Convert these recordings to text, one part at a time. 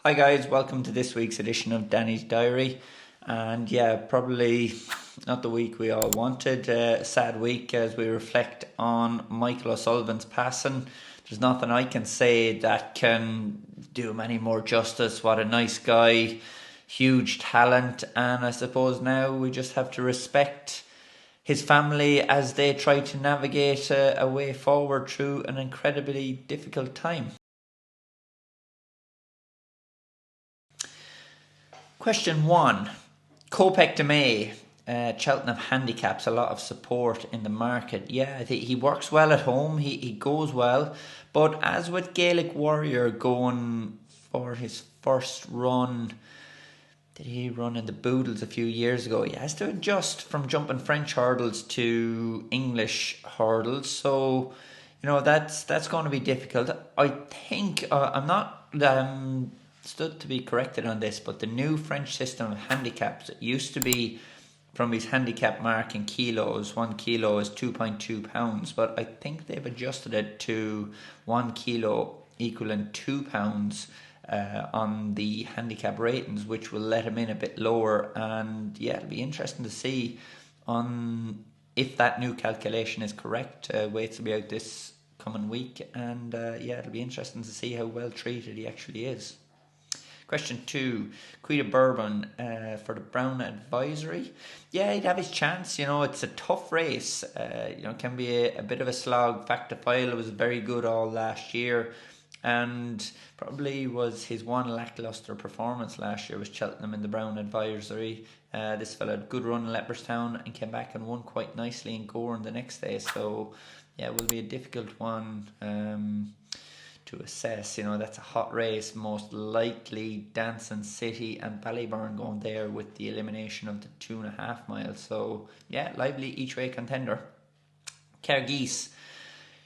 Hi guys, welcome to this week's edition of Danny's Diary. And yeah, probably not the week we all wanted. A sad week as we reflect on Michael O'Sullivan's passing. There's nothing I can say that can do him any more justice. What a nice guy, huge talent, and I suppose now we just have to respect his family as they try to navigate a way forward through an incredibly difficult time. Question 1. Kopeck De Mee, Cheltenham handicaps, a lot of support in the market. Yeah, I think he works well at home, he goes well, but as with Gaelic Warrior going for his first run, did he run in the Boodles a few years ago? He has to adjust from jumping French hurdles to English hurdles, so that's going to be difficult. I think I'm not stood to be corrected on this, but the new French system of handicaps, it used to be from his handicap mark in kilos. 1 kilo is 2.2 pounds, but I think they've adjusted it to 1 kilo equaling 2 pounds on the handicap ratings, which will let him in a bit lower. And yeah, it'll be interesting to see on if that new calculation is correct. Weights will be out this coming week, and yeah, it'll be interesting to see how well treated he actually is. Question 2, Quai De Bourbon for the Brown Advisory. Yeah, he'd have his chance. It's a tough race. Can be a bit of a slog. Factor File was very good all last year, and probably was his one lackluster performance last year was Cheltenham in the Brown Advisory. This fella had good run in Leopardstown and came back and won quite nicely in Gorn the next day. So yeah, it will be a difficult one to assess. That's a hot race, most likely Dancing City and Ballyburn going there with the elimination of the 2.5 miles. So yeah, lively each way contender. Kargese,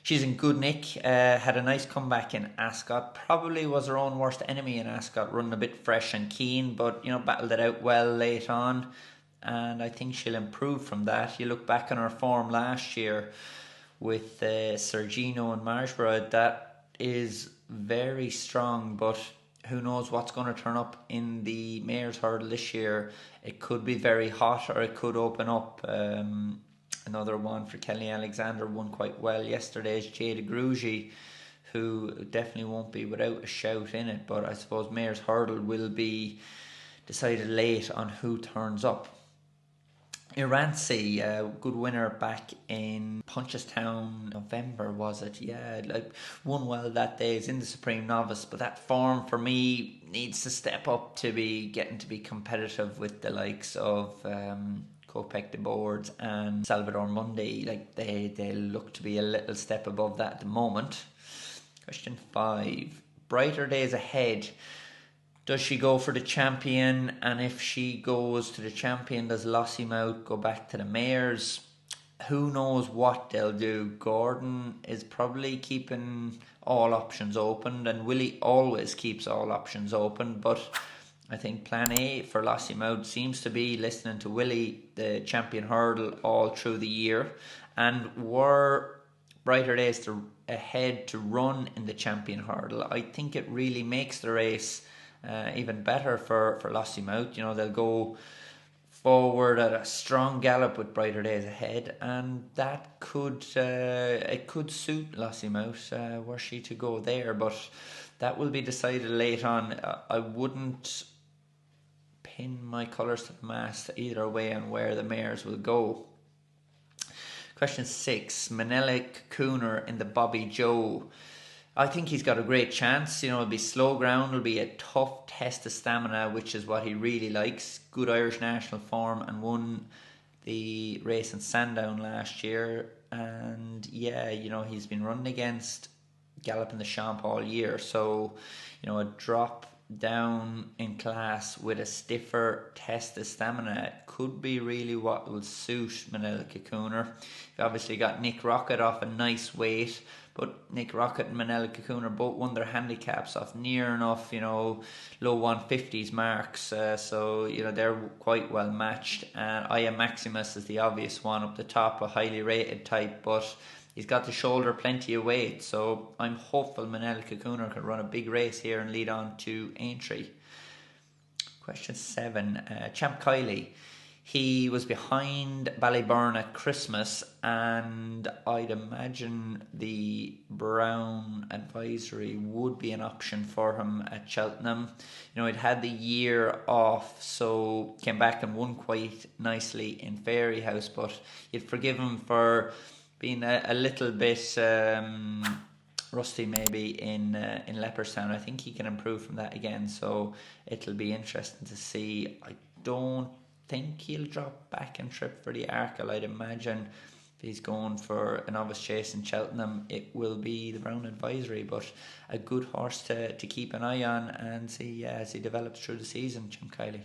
she's in good nick, had a nice comeback in Ascot, probably was her own worst enemy in Ascot, running a bit fresh and keen, but battled it out well late on, and I think she'll improve from that. You look back on her form last year with Sergino and Marshborough, that is very strong, but who knows what's going to turn up in the Mayor's Hurdle this year. It could be very hot, or it could open up. Another one for Kelly Alexander won quite well yesterday's Jade Du Grugy, who definitely won't be without a shout in it, but I suppose Mayor's Hurdle will be decided late on who turns up. Irancy, good winner back in Punchestown, November was it? Yeah, won well that day. Is in the Supreme Novice, but that form for me needs to step up to be getting to be competitive with the likes of Kopeck De Boards and Salvador Mundi. They look to be a little step above that at the moment. Question 5, Brighterdasahead. Does she go for the champion? And if she goes to the champion, does Lossiemouth go back to the Mayors? Who knows what they'll do. Gordon is probably keeping all options open, and Willie always keeps all options open, but I think plan A for Lossiemouth seems to be listening to Willie, the champion hurdle, all through the year. And were Brighterdays ahead to run in the champion hurdle, I think it really makes the race even better for Lossiemouth. They'll go forward at a strong gallop with Brighterdaysahead, and that could suit Lossiemouth were she to go there, but that will be decided late on. I wouldn't pin my colours to the mast either way on where the Mayors will go. Question 6, Minella Cocooner in the Bobbyjo. I think he's got a great chance. It'll be slow ground, it'll be a tough test of stamina, which is what he really likes. Good Irish national form, and won the race in Sandown last year. And yeah, he's been running against Galloping the Champ all year. So, a drop down in class with a stiffer test of stamina could be really what will suit Minella Cocooner. You've obviously got Nick Rockett off a nice weight, but Nick Rockett and Minella Cocooner both won their handicaps off near enough, low 150s marks. So, they're quite well matched. And Aya Maximus is the obvious one up the top, a highly rated type, but he's got to shoulder plenty of weight. So I'm hopeful Minella Cocooner can run a big race here and lead on to Aintree. Question 7. Champ Kiely. He was behind Ballyburn at Christmas, and I'd imagine the Brown advisory would be an option for him at Cheltenham. You know, he'd had the year off, so came back and won quite nicely in Fairyhouse, but you'd forgive him for being a little bit rusty maybe in Leopardstown. I think he can improve from that again, so it'll be interesting to see. I don't think he'll drop back and trip for the Arkle. I'd imagine if he's going for a novice chase in Cheltenham, it will be the Brown advisory, but a good horse to keep an eye on and see as he develops through the season, Jim Kiely.